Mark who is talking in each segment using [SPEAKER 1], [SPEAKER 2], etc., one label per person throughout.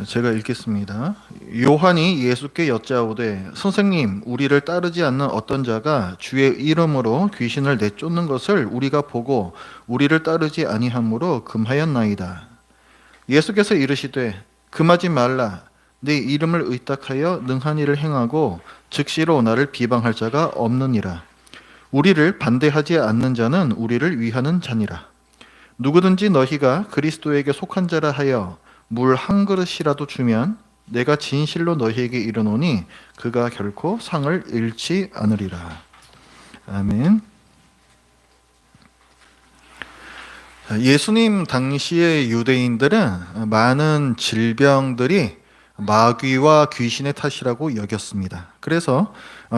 [SPEAKER 1] 제가 읽겠습니다. 요한이 예수께 여짜오되 선생님 우리를 따르지 않는 어떤 자가 주의 이름으로 귀신을 내쫓는 것을 우리가 보고 우리를 따르지 아니하므로 금하였나이다. 예수께서 이르시되 금하지 말라. 내 이름을 의탁하여 능한 일을 행하고 즉시로 나를 비방할 자가 없느니라. 우리를 반대하지 않는 자는 우리를 위하는 자니라. 누구든지 너희가 그리스도에게 속한 자라 하여 물 한 그릇이라도 주면 내가 진실로 너희에게 이르노니 그가 결코 상을 잃지 않으리라. 아멘. 예수님 당시의 유대인들은 많은 질병들이 마귀와 귀신의 탓이라고 여겼습니다. 그래서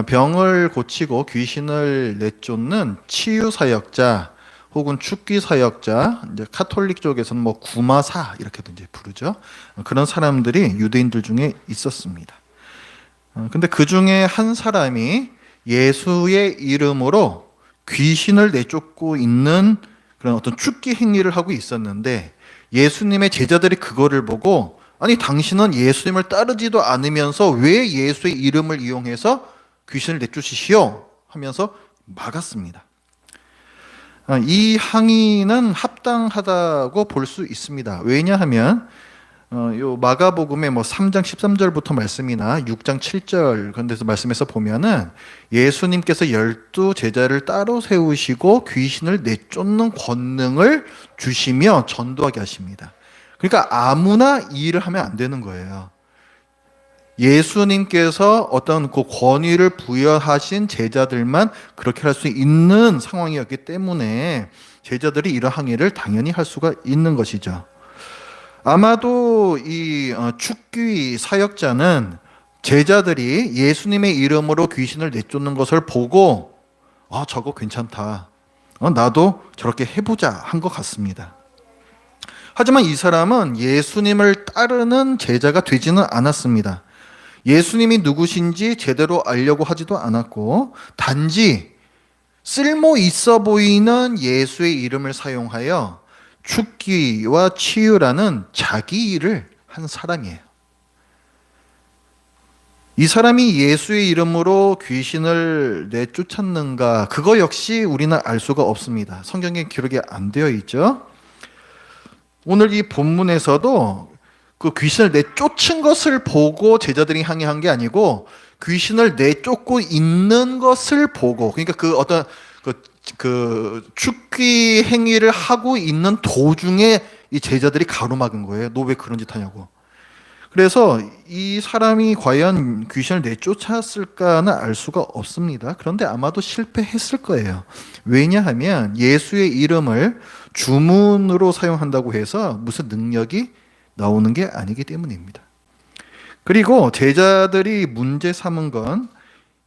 [SPEAKER 1] 병을 고치고 귀신을 내쫓는 치유 사역자 혹은 축기 사역자, 이제 카톨릭 쪽에서는 뭐 구마사 이렇게도 이제 부르죠. 그런 사람들이 유대인들 중에 있었습니다. 근데 그 중에 한 사람이 예수의 이름으로 귀신을 내쫓고 있는 그런 어떤 축기 행위를 하고 있었는데 예수님의 제자들이 그거를 보고 아니 당신은 예수님을 따르지도 않으면서 왜 예수의 이름을 이용해서 귀신을 내쫓으시오 하면서 막았습니다. 이 항의는 합당하다고 볼 수 있습니다. 왜냐하면 요 마가복음의 뭐 3장 13절부터 말씀이나 6장 7절 그런 데서 말씀에서 보면은 예수님께서 12 제자를 따로 세우시고 귀신을 내쫓는 권능을 주시며 전도하게 하십니다. 그러니까 아무나 이 일을 하면 안 되는 거예요. 예수님께서 어떤 그 권위를 부여하신 제자들만 그렇게 할 수 있는 상황이었기 때문에 제자들이 이런 항의를 당연히 할 수가 있는 것이죠. 아마도 이 축기 사역자는 제자들이 예수님의 이름으로 귀신을 내쫓는 것을 보고 저거 괜찮다. 나도 저렇게 해보자 한 것 같습니다. 하지만 이 사람은 예수님을 따르는 제자가 되지는 않았습니다. 예수님이 누구신지 제대로 알려고 하지도 않았고 단지 쓸모 있어 보이는 예수의 이름을 사용하여 축기와 치유라는 자기 일을 한 사람이에요. 이 사람이 예수의 이름으로 귀신을 내쫓았는가? 그거 역시 우리는 알 수가 없습니다. 성경에 기록이 안 되어 있죠. 오늘 이 본문에서도 그 귀신을 내쫓은 것을 보고 제자들이 항의한 게 아니고 귀신을 내쫓고 있는 것을 보고 그러니까 그 어떤 그 축기 행위를 하고 있는 도중에 이 제자들이 가로막은 거예요. 너 왜 그런 짓 하냐고. 그래서 이 사람이 과연 귀신을 내쫓았을까는 알 수가 없습니다. 그런데 아마도 실패했을 거예요. 왜냐하면 예수의 이름을 주문으로 사용한다고 해서 무슨 능력이 나오는 게 아니기 때문입니다. 그리고 제자들이 문제 삼은 건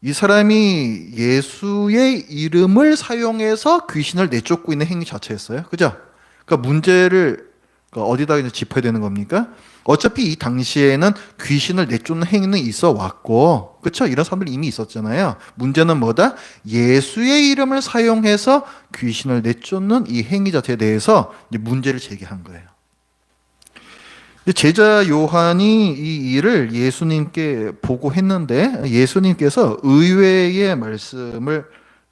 [SPEAKER 1] 이 사람이 예수의 이름을 사용해서 귀신을 내쫓고 있는 행위 자체였어요. 그죠? 그러니까 문제를 어디다 이제 짚어야 되는 겁니까? 어차피 이 당시에는 귀신을 내쫓는 행위는 있어 왔고, 그렇죠? 이런 사람들이 이미 있었잖아요. 문제는 뭐다? 예수의 이름을 사용해서 귀신을 내쫓는 이 행위 자체에 대해서 이제 문제를 제기한 거예요. 제자 요한이 이 일을 예수님께 보고했는데 예수님께서 의외의 말씀을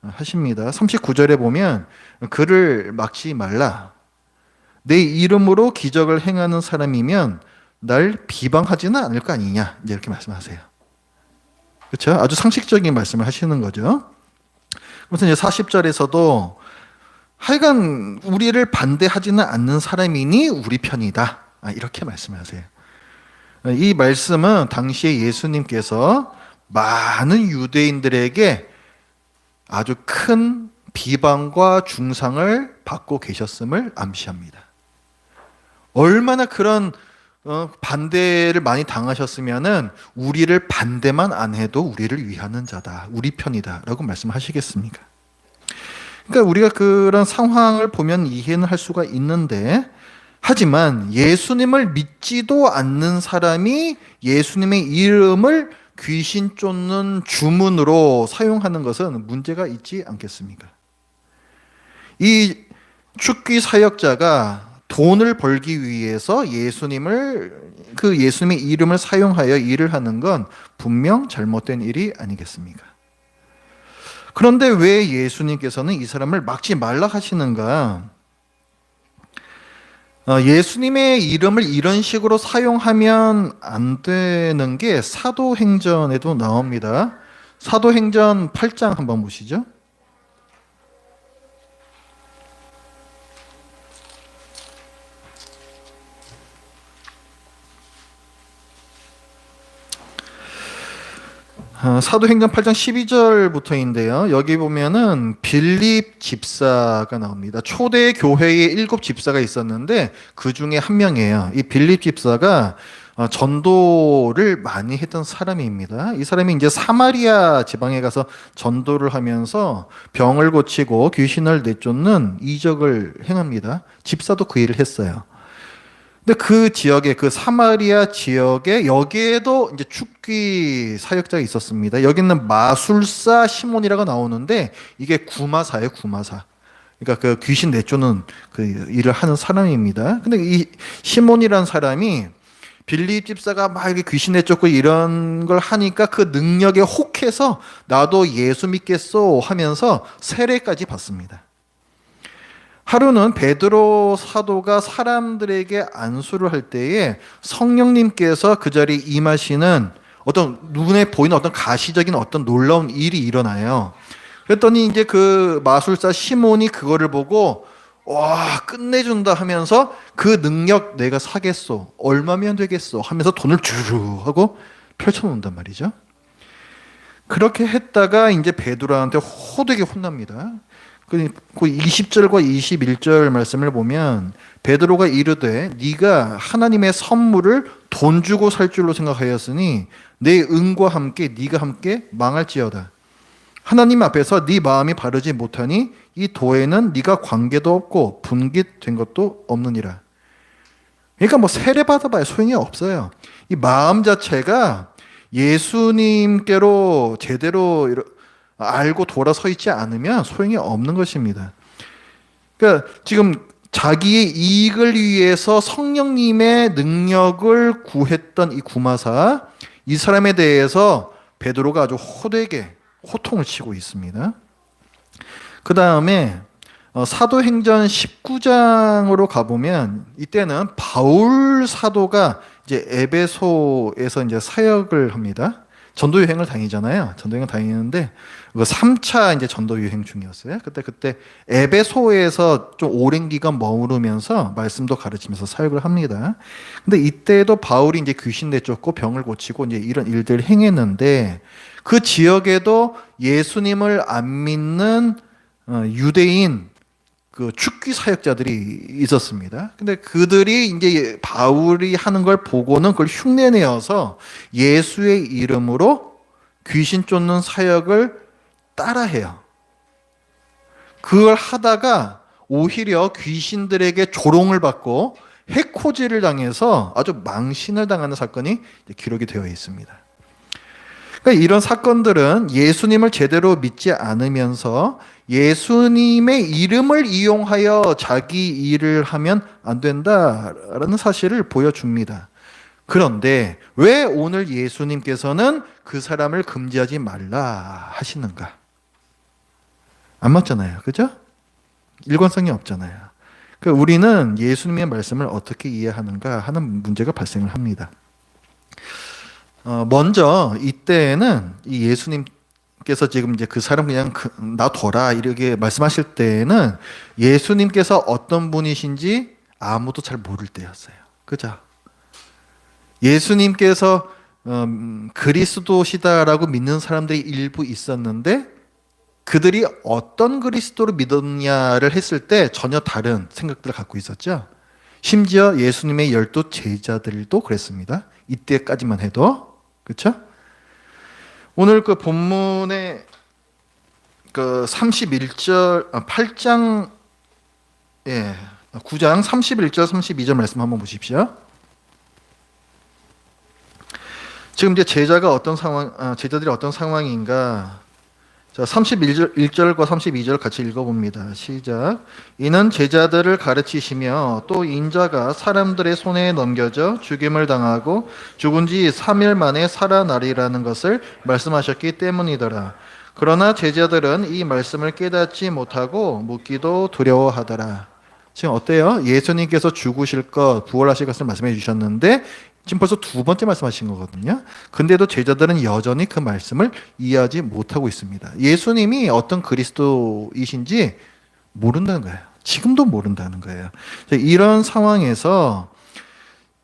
[SPEAKER 1] 하십니다. 39절에 보면 그를 막지 말라. 내 이름으로 기적을 행하는 사람이면 날 비방하지는 않을 거 아니냐. 이렇게 말씀하세요. 그렇죠? 아주 상식적인 말씀을 하시는 거죠. 그래서 이제 40절에서도 하여간 우리를 반대하지는 않는 사람이니 우리 편이다. 이렇게 말씀하세요. 이 말씀은 당시에 예수님께서 많은 유대인들에게 아주 큰 비방과 중상을 받고 계셨음을 암시합니다. 얼마나 그런 반대를 많이 당하셨으면은 우리를 반대만 안 해도 우리를 위하는 자다, 우리 편이다라고 말씀하시겠습니까? 그러니까 우리가 그런 상황을 보면 이해는 할 수가 있는데 하지만 예수님을 믿지도 않는 사람이 예수님의 이름을 귀신 쫓는 주문으로 사용하는 것은 문제가 있지 않겠습니까? 이 축기 사역자가 돈을 벌기 위해서 예수님을 그 예수님의 이름을 사용하여 일을 하는 건 분명 잘못된 일이 아니겠습니까? 그런데 왜 예수님께서는 이 사람을 막지 말라 하시는가? 예수님의 이름을 이런 식으로 사용하면 안 되는 게 사도행전에도 나옵니다. 사도행전 8장 한번 보시죠. 사도행전 8장 12절부터인데요. 여기 보면은 빌립 집사가 나옵니다. 초대 교회에 7 집사가 있었는데 그 중에 한 명이에요. 이 빌립 집사가 전도를 많이 했던 사람입니다. 이 사람이 이제 사마리아 지방에 가서 전도를 하면서 병을 고치고 귀신을 내쫓는 이적을 행합니다. 집사도 그 일을 했어요. 근데 그 지역에, 그 사마리아 지역에 여기에도 이제 축귀 사역자가 있었습니다. 여기는 마술사 시몬이라고 나오는데 이게 구마사예요, 구마사. 그러니까 그 귀신 내쫓는 그 일을 하는 사람입니다. 근데 이 시몬이라는 사람이 빌립 집사가 막 이렇게 귀신 내쫓고 이런 걸 하니까 그 능력에 혹해서 나도 예수 믿겠소 하면서 세례까지 받습니다. 하루는 베드로 사도가 사람들에게 안수를 할 때에 성령님께서 그 자리에 임하시는 어떤 눈에 보이는 어떤 가시적인 어떤 놀라운 일이 일어나요. 그랬더니 이제 그 마술사 시몬이 그거를 보고 와, 끝내준다 하면서 그 능력 내가 사겠소, 얼마면 되겠소 하면서 돈을 주르 하고 펼쳐놓는단 말이죠. 그렇게 했다가 이제 베드로한테 호되게 혼납니다. 그 20절과 21절 말씀을 보면 베드로가 이르되 네가 하나님의 선물을 돈 주고 살 줄로 생각하였으니 내 은과 함께 네가 함께 망할지어다. 하나님 앞에서 네 마음이 바르지 못하니 이 도에는 네가 관계도 없고 분깃된 것도 없느니라. 그러니까 뭐 세례 받아봐야 소용이 없어요. 이 마음 자체가 예수님께로 제대로 알고 돌아서 있지 않으면 소용이 없는 것입니다. 그러니까 지금 자기의 이익을 위해서 성령님의 능력을 구했던 이 구마사, 이 사람에 대해서 베드로가 아주 호되게 호통을 치고 있습니다. 그 다음에 사도행전 19장으로 가보면 이때는 바울 사도가 이제 에베소에서 이제 사역을 합니다. 전도 여행을 다니잖아요. 전도 여행을 다니는데 3차 이제 전도 여행 중이었어요. 그때 에베소에서 좀 오랜 기간 머무르면서 말씀도 가르치면서 사역을 합니다. 근데 이때도 바울이 이제 귀신 내쫓고 병을 고치고 이제 이런 일들을 행했는데 그 지역에도 예수님을 안 믿는 유대인 그 축귀 사역자들이 있었습니다. 근데 그들이 이제 바울이 하는 걸 보고는 그걸 흉내내어서 예수의 이름으로 귀신 쫓는 사역을 따라해요. 그걸 하다가 오히려 귀신들에게 조롱을 받고 해코지를 당해서 아주 망신을 당하는 사건이 기록이 되어 있습니다. 그러니까 이런 사건들은 예수님을 제대로 믿지 않으면서 예수님의 이름을 이용하여 자기 일을 하면 안 된다라는 사실을 보여줍니다. 그런데 왜 오늘 예수님께서는 그 사람을 금지하지 말라 하시는가? 안 맞잖아요. 그죠? 일관성이 없잖아요. 그러니까 우리는 예수님의 말씀을 어떻게 이해하는가 하는 문제가 발생을 합니다. 먼저 이때는 이 예수님께서 지금 이제 그 사람 그냥 놔둬라 이렇게 말씀하실 때는 예수님께서 어떤 분이신지 아무도 잘 모를 때였어요. 그죠? 예수님께서 그리스도시다라고 믿는 사람들이 일부 있었는데 그들이 어떤 그리스도를 믿었냐를 했을 때 전혀 다른 생각들을 갖고 있었죠. 심지어 예수님의 12 제자들도 그랬습니다. 이때까지만 해도. 그렇죠? 오늘 그 본문의 그 31절 8장 9장 31절 32절 말씀 한번 보십시오. 지금 이제 제자들이 어떤 상황인가? 자, 31절과 32절 같이 읽어봅니다. 시작. 이는 제자들을 가르치시며 또 인자가 사람들의 손에 넘겨져 죽임을 당하고 죽은 지 3일 만에 살아나리라는 것을 말씀하셨기 때문이더라. 그러나 제자들은 이 말씀을 깨닫지 못하고 묻기도 두려워하더라. 지금 어때요? 예수님께서 죽으실 것, 부활하실 것을 말씀해 주셨는데 지금 벌써 두 번째 말씀하신 거거든요. 근데도 제자들은 여전히 그 말씀을 이해하지 못하고 있습니다. 예수님이 어떤 그리스도이신지 모른다는 거예요. 지금도 모른다는 거예요. 이런 상황에서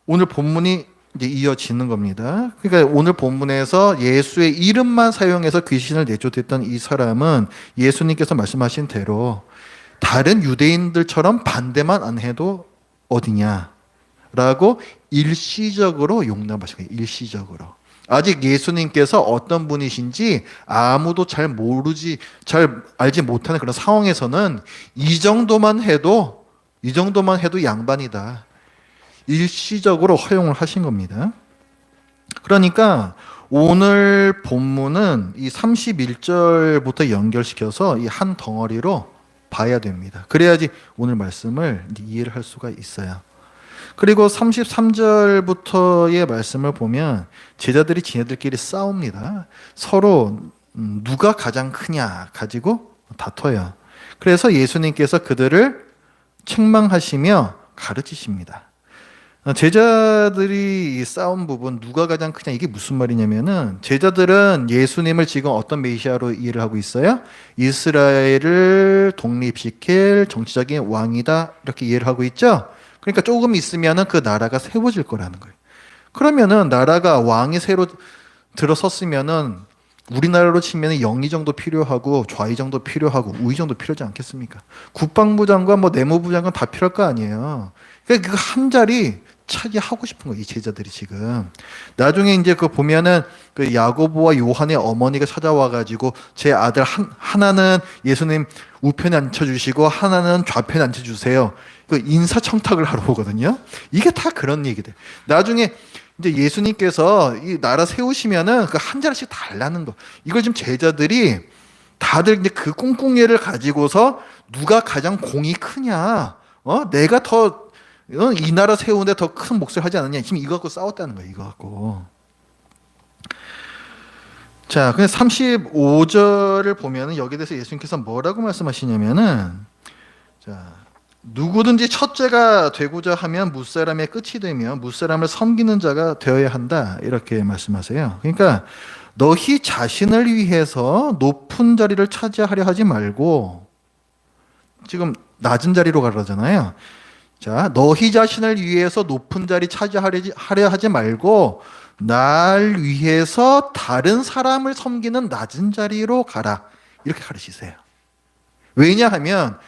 [SPEAKER 1] 오늘 본문이 이제 이어지는 겁니다. 그러니까 오늘 본문에서 예수의 이름만 사용해서 귀신을 내쫓았던 이 사람은 예수님께서 말씀하신 대로 다른 유대인들처럼 반대만 안 해도 어디냐라고 일시적으로 용납하신 거예요. 일시적으로. 아직 예수님께서 어떤 분이신지 아무도 잘 알지 못하는 그런 상황에서는 이 정도만 해도 양반이다. 일시적으로 허용을 하신 겁니다. 그러니까 오늘 본문은 이 31절부터 연결시켜서 이 한 덩어리로 봐야 됩니다. 그래야지 오늘 말씀을 이해를 할 수가 있어요. 그리고 33절부터의 말씀을 보면 제자들이 지네들끼리 싸웁니다. 서로 누가 가장 크냐 가지고 다퉈요. 그래서 예수님께서 그들을 책망하시며 가르치십니다. 제자들이 싸운 부분 누가 가장 크냐 이게 무슨 말이냐면은 제자들은 예수님을 지금 어떤 메시아로 이해를 하고 있어요? 이스라엘을 독립시킬 정치적인 왕이다 이렇게 이해를 하고 있죠. 그러니까 조금 있으면은 그 나라가 세워질 거라는 거예요. 그러면은 나라가 왕이 새로 들어섰으면은 우리나라로 치면은 영의 정도 필요하고 좌의 정도 필요하고 우의 정도 필요하지 않겠습니까? 국방부 장관, 내무부 장관 다 필요할 거 아니에요. 그러니까 그 한 자리 차지하고 싶은 거예요, 이 제자들이 지금. 나중에 이제 그 보면은 그 야고보와 요한의 어머니가 찾아와가지고 제 아들 하나는 예수님 우편에 앉혀주시고 하나는 좌편에 앉혀주세요. 그 인사청탁을 하러 오거든요. 이게 다 그런 얘기들. 나중에 이제 예수님께서 이 나라 세우시면은 그 한 자리씩 달라는 거. 이걸 지금 제자들이 다들 이제 그 꿍꿍이를 가지고서 누가 가장 공이 크냐, 내가 더 이 나라 세우는데 더 큰 몫을 하지 않느냐. 지금 이거 갖고 싸웠다는 거예요. 이거 갖고. 자, 근데 35절을 보면은 여기에 대해서 예수님께서 뭐라고 말씀하시냐면은 자, 누구든지 첫째가 되고자 하면 무사람의 끝이 되며 무사람을 섬기는 자가 되어야 한다. 이렇게 말씀하세요. 그러니까 너희 자신을 위해서 높은 자리를 차지하려 하지 말고 지금 낮은 자리로 가라잖아요. 자, 너희 자신을 위해서 높은 자리 차지하려 하지 말고 날 위해서 다른 사람을 섬기는 낮은 자리로 가라. 이렇게 가르치세요. 왜냐하면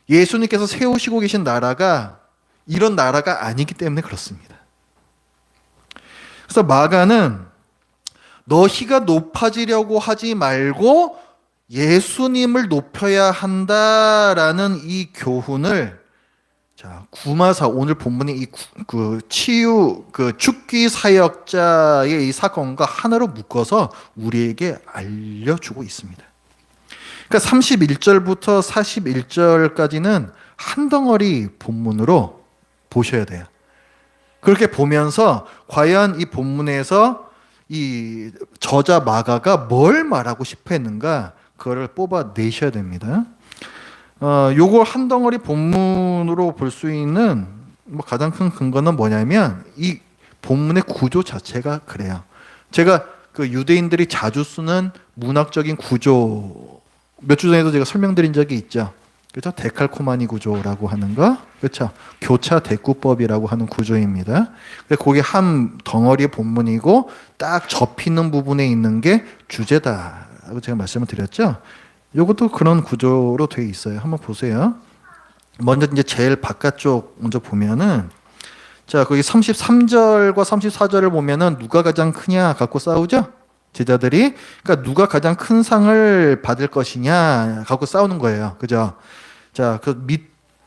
[SPEAKER 1] 예수님께서 세우시고 계신 나라가 이런 나라가 아니기 때문에 그렇습니다. 그래서 마가는 너희가 높아지려고 하지 말고 예수님을 높여야 한다라는 이 교훈을 자, 구마사 오늘 본문의 그 치유 죽기 사역자의 이 사건과 하나로 묶어서 우리에게 알려주고 있습니다. 그러니까 31절부터 41절까지는 한 덩어리 본문으로 보셔야 돼요. 그렇게 보면서 과연 이 본문에서 이 저자 마가가 뭘 말하고 싶어 했는가 그거를 뽑아내셔야 됩니다. 요걸 한 덩어리 본문으로 볼 수 있는 가장 큰 근거는 뭐냐면 이 본문의 구조 자체가 그래요. 제가 그 유대인들이 자주 쓰는 문학적인 구조 몇 주 전에도 제가 설명드린 적이 있죠. 그렇죠? 데칼코마니 구조라고 하는 거, 그렇죠? 교차 대꾸법이라고 하는 구조입니다. 거기 한 덩어리의 본문이고 딱 접히는 부분에 있는 게 주제다라고 제가 말씀을 드렸죠. 이것도 그런 구조로 되어 있어요. 한번 보세요. 먼저 이제 제일 바깥쪽 먼저 보면은 자, 거기 33절과 34절을 보면은 누가 가장 크냐 갖고 싸우죠? 제자들이. 그러니까 누가 가장 큰 상을 받을 것이냐 갖고 싸우는 거예요. 그죠? 자,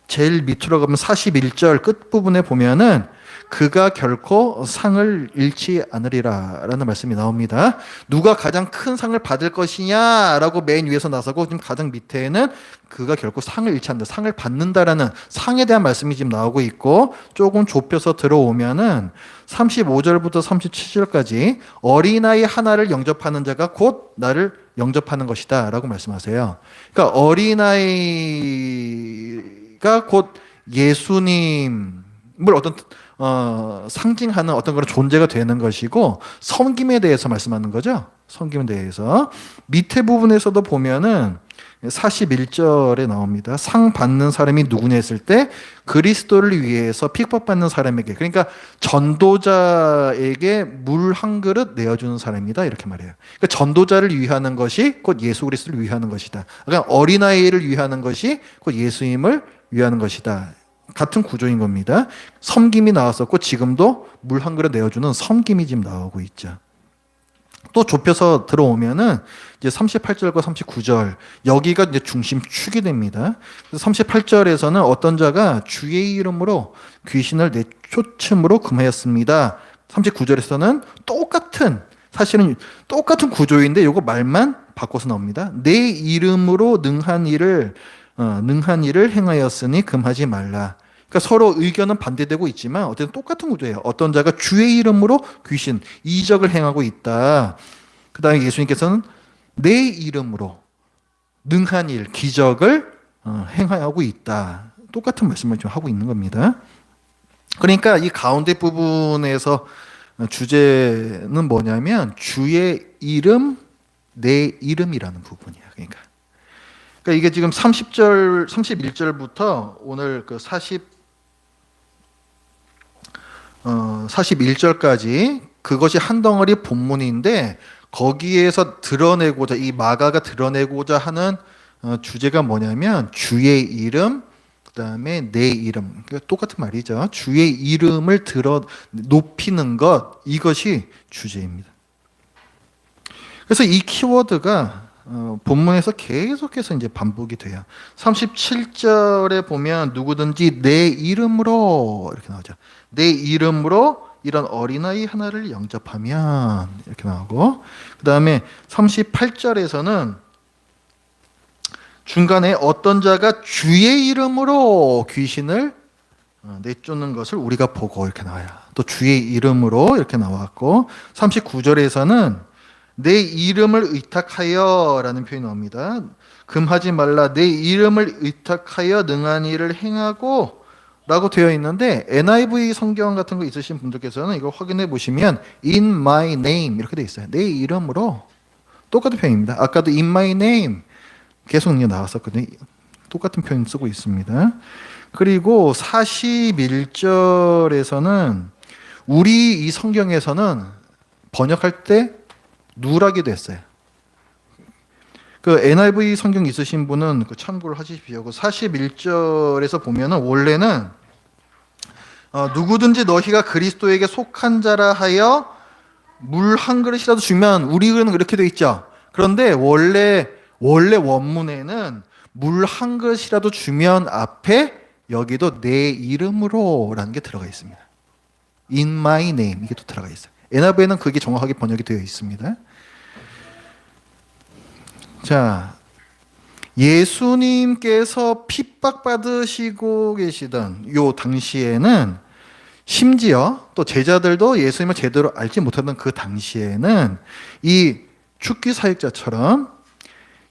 [SPEAKER 1] 제일 밑으로 가면 41절 끝부분에 보면은 그가 결코 상을 잃지 않으리라라는 말씀이 나옵니다. 누가 가장 큰 상을 받을 것이냐라고 맨 위에서 나서고 지금 가장 밑에는 그가 결코 상을 잃지 않는다, 상을 받는다라는 상에 대한 말씀이 지금 나오고 있고, 조금 좁혀서 들어오면은 35절부터 37절까지 어린아이 하나를 영접하는 자가 곧 나를 영접하는 것이다 라고 말씀하세요. 그러니까 어린아이가 곧 예수님을 어떤 상징하는 어떤 그런 존재가 되는 것이고, 섬김에 대해서 말씀하는 거죠. 섬김에 대해서 밑에 부분에서도 보면은 41절에 나옵니다. 상 받는 사람이 누구냐 했을 때 그리스도를 위해서 핍박받는 사람에게, 그러니까 전도자에게 물 한 그릇 내어주는 사람이다 이렇게 말해요. 그러니까 전도자를 위하는 것이 곧 예수 그리스도를 위하는 것이다. 그러니까 어린아이를 위하는 것이 곧 예수님을 위하는 것이다. 같은 구조인 겁니다. 섬김이 나왔었고 지금도 물 한 그릇 내어주는 섬김이 지금 나오고 있죠. 또 좁혀서 들어오면은 이제 38절과 39절, 여기가 이제 중심축이 됩니다. 그래서 38절에서는 어떤 자가 주의 이름으로 귀신을 내쫓음으로 금하였습니다. 39절에서는 사실은 똑같은 구조인데 요거 말만 바꿔서 나옵니다. 내 이름으로 능한 일을 행하였으니 금하지 말라. 그러니까 서로 의견은 반대되고 있지만 어쨌든 똑같은 구조예요. 어떤 자가 주의 이름으로 귀신, 이적을 행하고 있다. 그 다음에 예수님께서는 내 이름으로 능한 일, 기적을 행하고 있다. 똑같은 말씀을 좀 하고 있는 겁니다. 그러니까 이 가운데 부분에서 주제는 뭐냐면 주의 이름, 내 이름이라는 부분이야. 그러니까 이게 지금 31절부터 오늘 그 41절까지 그것이 한 덩어리 본문인데, 거기에서 이 마가가 드러내고자 하는 주제가 뭐냐면 주의 이름, 그다음에 내 이름. 그러니까 똑같은 말이죠. 주의 이름을 높이는 것, 이것이 주제입니다. 그래서 이 키워드가 본문에서 계속해서 이제 반복이 돼요. 37절에 보면 누구든지 내 이름으로 이렇게 나오죠. 내 이름으로 이런 어린아이 하나를 영접하면 이렇게 나오고, 그 다음에 38절에서는 중간에 어떤 자가 주의 이름으로 귀신을 내쫓는 것을 우리가 보고 이렇게 나와요. 또 주의 이름으로 이렇게 나왔고, 39절에서는 내 이름을 의탁하여 라는 표현이 나옵니다. 금하지 말라, 내 이름을 의탁하여 능한 일을 행하고 라고 되어 있는데, NIV 성경 같은 거 있으신 분들께서는 이거 확인해 보시면 in my name 이렇게 되어 있어요. 내 이름으로. 똑같은 표현입니다. 아까도 in my name 계속 나왔었거든요. 똑같은 표현 쓰고 있습니다. 그리고 41절에서는 우리 이 성경에서는 번역할 때 누라기도 했어요. 그 NIV 성경 있으신 분은 그 참고를 하십시오. 41절에서 보면은 원래는 누구든지 너희가 그리스도에게 속한 자라 하여 물 한 그릇이라도 주면, 우리 글은 이렇게 되어 있죠. 그런데 원래 원문에는 물 한 그릇이라도 주면 앞에 여기도 내 이름으로라는 게 들어가 있습니다. In my name 이게 또 들어가 있어요. NIV에는 그게 정확하게 번역이 되어 있습니다. 자, 예수님께서 핍박받으시고 계시던 요 당시에는, 심지어 또 제자들도 예수님을 제대로 알지 못하던 그 당시에는 이 죽기 사역자처럼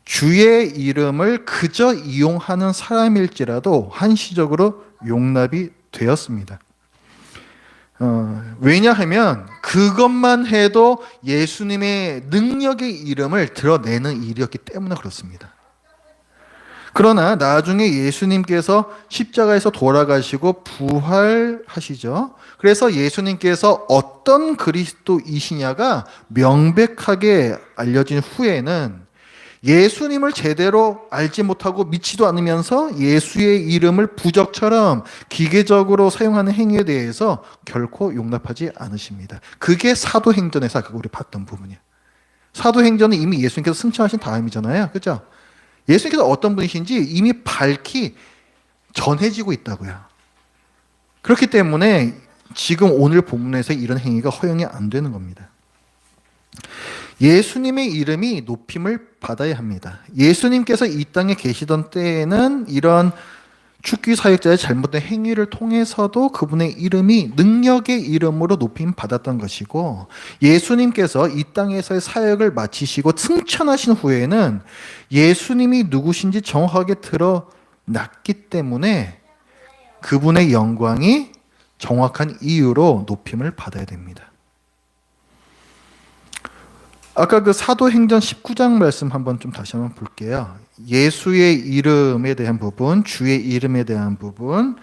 [SPEAKER 1] 주의 이름을 그저 이용하는 사람일지라도 한시적으로 용납이 되었습니다. 왜냐하면 그것만 해도 예수님의 능력의 이름을 드러내는 일이었기 때문에 그렇습니다. 그러나 나중에 예수님께서 십자가에서 돌아가시고 부활하시죠. 그래서 예수님께서 어떤 그리스도이시냐가 명백하게 알려진 후에는 예수님을 제대로 알지 못하고 믿지도 않으면서 예수의 이름을 부적처럼 기계적으로 사용하는 행위에 대해서 결코 용납하지 않으십니다. 그게 사도행전에서 아까 우리 봤던 부분이에요. 사도행전은 이미 예수님께서 승천하신 다음이잖아요. 그렇죠? 예수님께서 어떤 분이신지 이미 밝히 전해지고 있다고요. 그렇기 때문에 지금 오늘 본문에서 이런 행위가 허용이 안 되는 겁니다. 예수님의 이름이 높임을 받아야 합니다. 예수님께서 이 땅에 계시던 때에는 이런 축기 사역자의 잘못된 행위를 통해서도 그분의 이름이 능력의 이름으로 높임 받았던 것이고, 예수님께서 이 땅에서의 사역을 마치시고 승천하신 후에는 예수님이 누구신지 정확하게 드러났기 때문에 그분의 영광이 정확한 이유로 높임을 받아야 됩니다. 아까 그 사도행전 19장 말씀 한번 좀 다시 한번 볼게요. 예수의 이름에 대한 부분, 주의 이름에 대한 부분,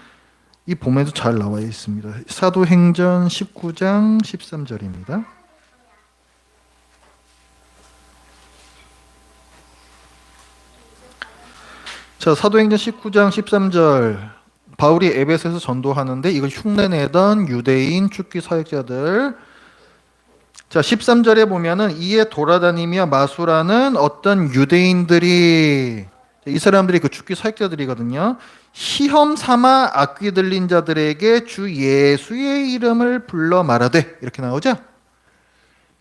[SPEAKER 1] 이 본문에도 잘 나와 있습니다. 사도행전 19장 13절입니다. 자, 사도행전 19장 13절. 바울이 에베소에서 전도하는데 이걸 흉내내던 유대인 축기 사역자들, 자, 13절에 보면은 이에 돌아다니며 마술하는 어떤 유대인들이, 이 사람들이 그 축기 사역자들이거든요. 시험 삼아 악귀 들린 자들에게 주 예수의 이름을 불러 말하되, 이렇게 나오죠.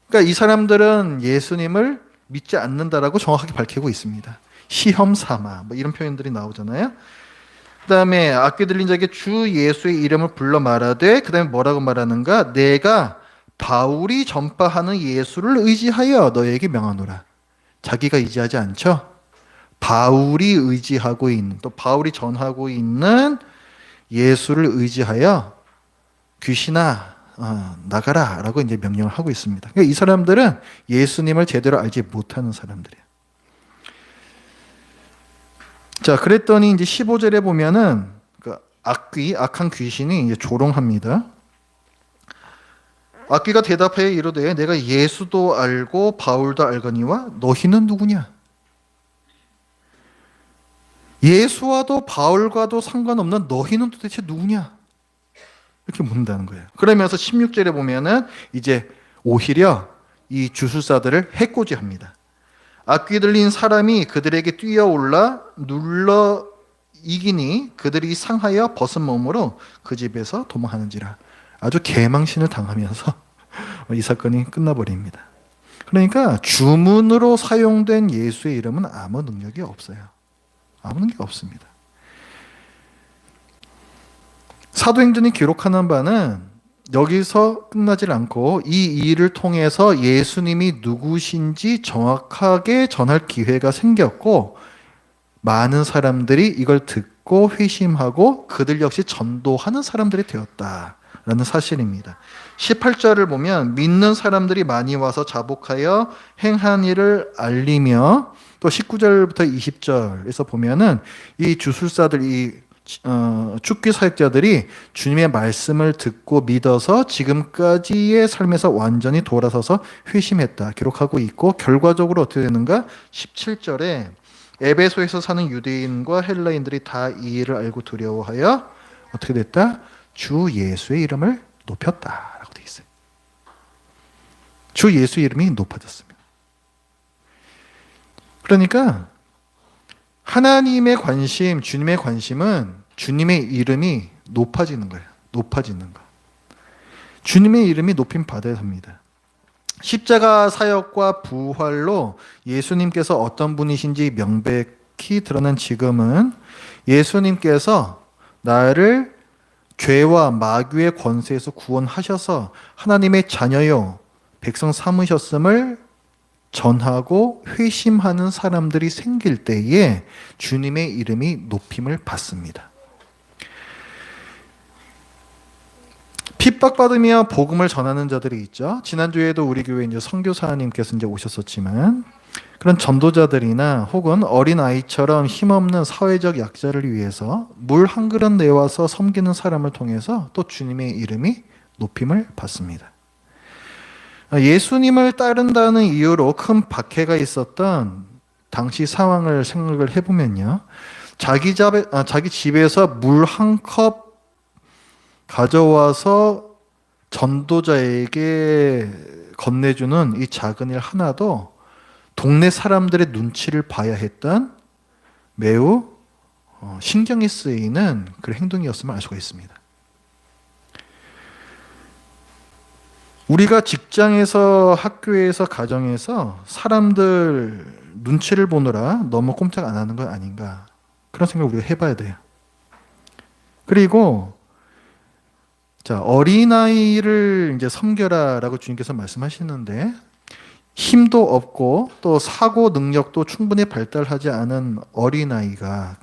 [SPEAKER 1] 그러니까 이 사람들은 예수님을 믿지 않는다라고 정확하게 밝히고 있습니다. 시험 삼아 뭐 이런 표현들이 나오잖아요. 그다음에 악귀 들린 자에게 주 예수의 이름을 불러 말하되, 그다음에 뭐라고 말하는가? 내가 바울이 전파하는 예수를 의지하여 너에게 명하노라. 자기가 의지하지 않죠. 바울이 의지하고 있는, 또 바울이 전하고 있는 예수를 의지하여 귀신아 나가라 라고 이제 명령을 하고 있습니다. 그러니까 이 사람들은 예수님을 제대로 알지 못하는 사람들이에요. 자, 그랬더니 이제 15절에 보면은 그 악한 귀신이 이제 조롱합니다. 악귀가 대답하여 이르되 내가 예수도 알고 바울도 알거니와 너희는 누구냐? 예수와도 바울과도 상관없는 너희는 도대체 누구냐? 이렇게 묻는다는 거예요. 그러면서 16절에 보면은 이제 오히려 이 주술사들을 해코지합니다. 악귀 들린 사람이 그들에게 뛰어올라 눌러 이기니 그들이 상하여 벗은 몸으로 그 집에서 도망하는지라. 아주 개망신을 당하면서 이 사건이 끝나버립니다. 그러니까 주문으로 사용된 예수의 이름은 아무 능력이 없어요. 아무 능력이 없습니다. 사도행전이 기록하는 바는 여기서 끝나질 않고 이 일을 통해서 예수님이 누구신지 정확하게 전할 기회가 생겼고, 많은 사람들이 이걸 듣고 회심하고 그들 역시 전도하는 사람들이 되었다라는 사실입니다. 18절을 보면 믿는 사람들이 많이 와서 자복하여 행한 일을 알리며, 또 19절부터 20절에서 보면은 이 주술사들, 이 축기 사역자들이 주님의 말씀을 듣고 믿어서 지금까지의 삶에서 완전히 돌아서서 회심했다 기록하고 있고, 결과적으로 어떻게 되는가? 17절에 에베소에서 사는 유대인과 헬라인들이 다 이 일을 알고 두려워하여 어떻게 됐다? 주 예수의 이름을 높였다라고 되어 있어요. 주 예수의 이름이 높아졌습니다. 그러니까 하나님의 관심, 주님의 관심은 주님의 이름이 높아지는 거예요. 높아지는 거. 주님의 이름이 높임 받아야 합니다. 십자가 사역과 부활로 예수님께서 어떤 분이신지 명백히 드러난 지금은 예수님께서 나를 죄와 마귀의 권세에서 구원하셔서 하나님의 자녀요 백성 삼으셨음을 전하고 회심하는 사람들이 생길 때에 주님의 이름이 높임을 받습니다. 핍박받으며 복음을 전하는 자들이 있죠. 지난주에도 우리 교회 이제 선교사님께서 이제 오셨었지만, 그런 전도자들이나 혹은 어린 아이처럼 힘없는 사회적 약자를 위해서 물 한 그릇 내와서 섬기는 사람을 통해서 또 주님의 이름이 높임을 받습니다. 예수님을 따른다는 이유로 큰 박해가 있었던 당시 상황을 생각을 해보면요, 자기 집에서 물 한 컵 가져와서 전도자에게 건네주는 이 작은 일 하나도 동네 사람들의 눈치를 봐야 했던 매우 신경이 쓰이는 그런 행동이었음을 알 수가 있습니다. 우리가 직장에서, 학교에서, 가정에서 사람들 눈치를 보느라 너무 꼼짝 안 하는 건 아닌가, 그런 생각을 우리가 해봐야 돼요. 그리고 자, 어린아이를 이제 섬겨라라고 주님께서 말씀하시는데, 힘도 없고 또 사고 능력도 충분히 발달하지 않은 어린아이가,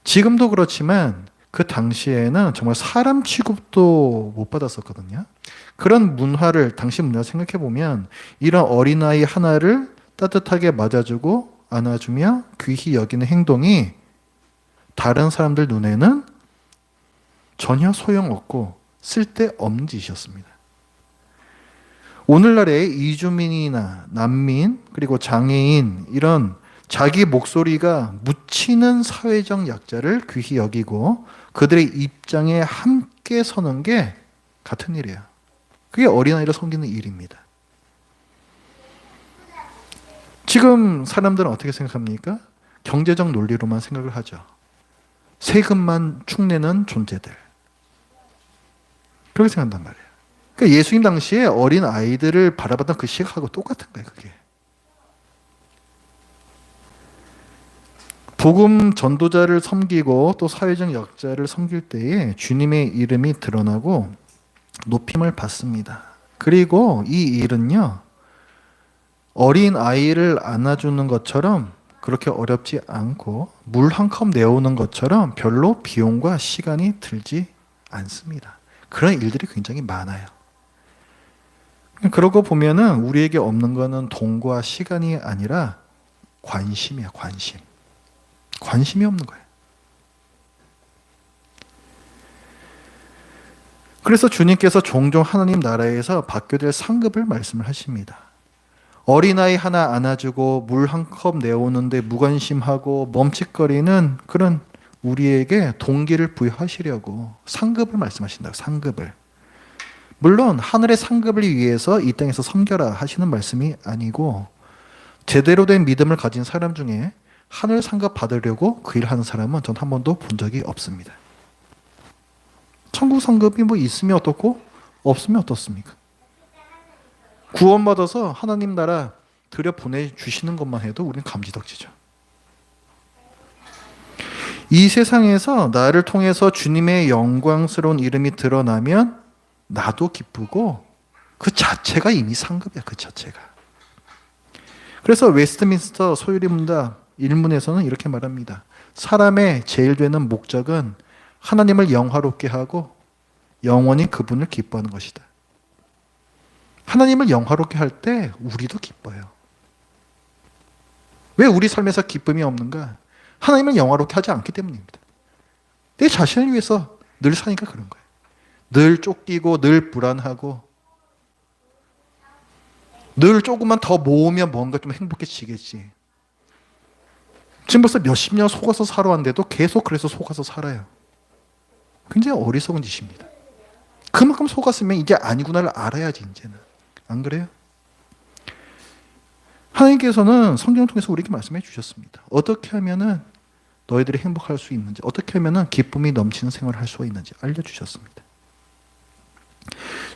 [SPEAKER 1] 지금도 그렇지만 그 당시에는 정말 사람 취급도 못 받았었거든요. 그런 문화를, 당시 문화 생각해 보면 이런 어린아이 하나를 따뜻하게 맞아주고 안아주며 귀히 여기는 행동이 다른 사람들 눈에는 전혀 소용없고 쓸데없는 짓이었습니다. 오늘날의 이주민이나 난민, 그리고 장애인, 이런 자기 목소리가 묻히는 사회적 약자를 귀히 여기고 그들의 입장에 함께 서는 게 같은 일이에요. 그게 어린아이를 섬기는 일입니다. 지금 사람들은 어떻게 생각합니까? 경제적 논리로만 생각을 하죠. 세금만 축내는 존재들, 그렇게 생각한단 말이에요. 그러니까 예수님 당시에 어린 아이들을 바라봤던 그 시각하고 똑같은 거예요, 그게. 복음 전도자를 섬기고 또 사회적 약자를 섬길 때에 주님의 이름이 드러나고 높임을 받습니다. 그리고 이 일은요, 어린 아이를 안아주는 것처럼 그렇게 어렵지 않고 물 한 컵 내오는 것처럼 별로 비용과 시간이 들지 않습니다. 그런 일들이 굉장히 많아요. 그러고 보면은 우리에게 없는 거는 돈과 시간이 아니라 관심이야, 관심. 관심이 없는 거예요. 그래서 주님께서 종종 하나님 나라에서 받게 될 상급을 말씀을 하십니다. 어린아이 하나 안아주고 물 한 컵 내오는데 무관심하고 멈칫거리는 그런 우리에게 동기를 부여하시려고 상급을 말씀하신다고, 상급을. 물론 하늘의 상급을 위해서 이 땅에서 섬겨라 하시는 말씀이 아니고, 제대로 된 믿음을 가진 사람 중에 하늘 상급 받으려고 그 일을 하는 사람은 전 한 번도 본 적이 없습니다. 천국 상급이 뭐 있으면 어떻고 없으면 어떻습니까? 구원받아서 하나님 나라 들여보내주시는 것만 해도 우리는 감지덕지죠. 이 세상에서 나를 통해서 주님의 영광스러운 이름이 드러나면 나도 기쁘고 그 자체가 이미 상급이야, 그 자체가. 그래서 웨스트민스터 소유리 문답 1문에서는 이렇게 말합니다. 사람의 제일 되는 목적은 하나님을 영화롭게 하고 영원히 그분을 기뻐하는 것이다. 하나님을 영화롭게 할 때 우리도 기뻐요. 왜 우리 삶에서 기쁨이 없는가? 하나님을 영화롭게 하지 않기 때문입니다. 내 자신을 위해서 늘 사니까 그런 거예요. 늘 쫓기고 늘 불안하고 늘 조금만 더 모으면 뭔가 좀 행복해지겠지. 지금 벌써 몇십 년 속아서 살아왔는데도 계속 그래서 속아서 살아요. 굉장히 어리석은 짓입니다. 그만큼 속았으면 이게 아니구나를 알아야지, 이제는. 안 그래요? 하나님께서는 성경을 통해서 우리에게 말씀해 주셨습니다. 어떻게 하면은 너희들이 행복할 수 있는지, 어떻게 하면은 기쁨이 넘치는 생활을 할 수가 있는지 알려주셨습니다.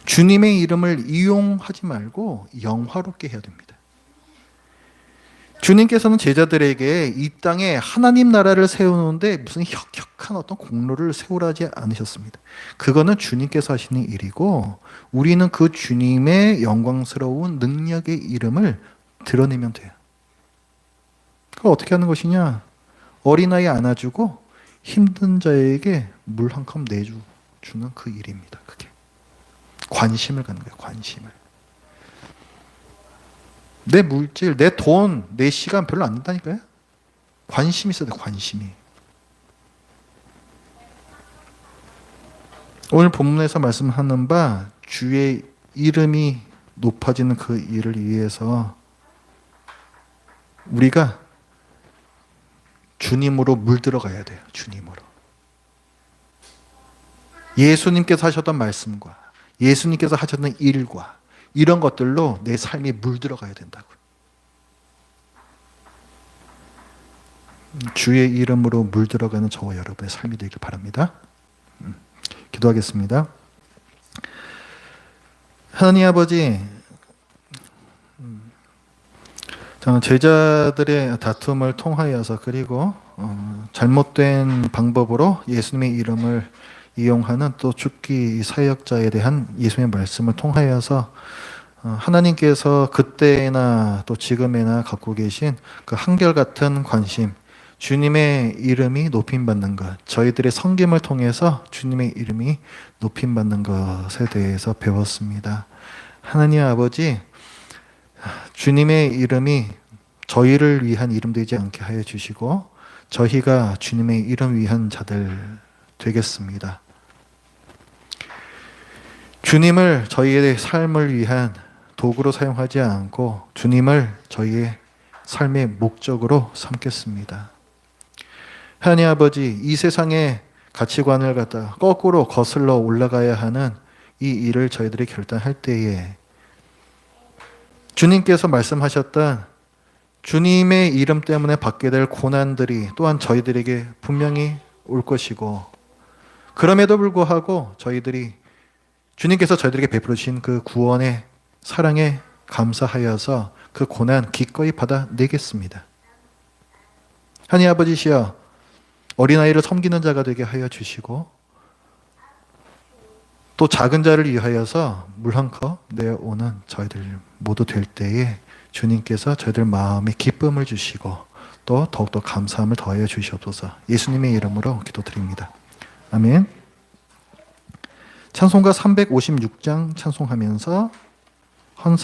[SPEAKER 1] 주님의 이름을 이용하지 말고 영화롭게 해야 됩니다. 주님께서는 제자들에게 이 땅에 하나님 나라를 세우는데 무슨 혁혁한 어떤 공로를 세우라지 않으셨습니다. 그거는 주님께서 하시는 일이고, 우리는 그 주님의 영광스러운 능력의 이름을 드러내면 돼요. 그걸 어떻게 하는 것이냐? 어린아이 안아주고 힘든 자에게 물 한 컵 내주는 그 일입니다. 그게 관심을 갖는 거예요. 관심을. 내 물질, 내 돈, 내 시간 별로 안 된다니까요. 관심이 있어야 돼. 관심이. 오늘 본문에서 말씀하는 바 주의 이름이 높아지는 그 일을 위해서 우리가 주님으로 물들어가야 돼요. 주님으로. 예수님께서 하셨던 말씀과 예수님께서 하셨던 일과 이런 것들로 내 삶이 물들어가야 된다고. 주의 이름으로 물들어가는 저와 여러분의 삶이 되길 바랍니다. 기도하겠습니다. 하나님 아버지, 저는 제자들의 다툼을 통하여서 그리고 잘못된 방법으로 예수님의 이름을 이용하는 또 죽기 사역자에 대한 예수님의 말씀을 통하여서 하나님께서 그때나 또 지금에나 갖고 계신 그 한결같은 관심, 주님의 이름이 높임받는 것, 저희들의 섬김을 통해서 주님의 이름이 높임받는 것에 대해서 배웠습니다. 하나님 아버지, 주님의 이름이 저희를 위한 이름 되지 않게 하여 주시고 저희가 주님의 이름 위한 자들 되겠습니다. 주님을 저희의 삶을 위한 도구로 사용하지 않고 주님을 저희의 삶의 목적으로 삼겠습니다. 하나님 아버지, 이 세상의 가치관을 갖다 거꾸로 거슬러 올라가야 하는 이 일을 저희들이 결단할 때에 주님께서 말씀하셨던 주님의 이름 때문에 받게 될 고난들이 또한 저희들에게 분명히 올 것이고, 그럼에도 불구하고 저희들이 주님께서 저희들에게 베풀어 주신 그 구원의 사랑에 감사하여서 그 고난 기꺼이 받아내겠습니다. 하나님 아버지시여, 어린아이를 섬기는 자가 되게 하여 주시고 또 작은 자를 위하여서 물 한 컵 내어오는 저희들 모두 될 때에 주님께서 저희들 마음에 기쁨을 주시고 또 더욱더 감사함을 더하여 주시옵소서. 예수님의 이름으로 기도드립니다. 아멘. 찬송가 356장 찬송하면서 헌사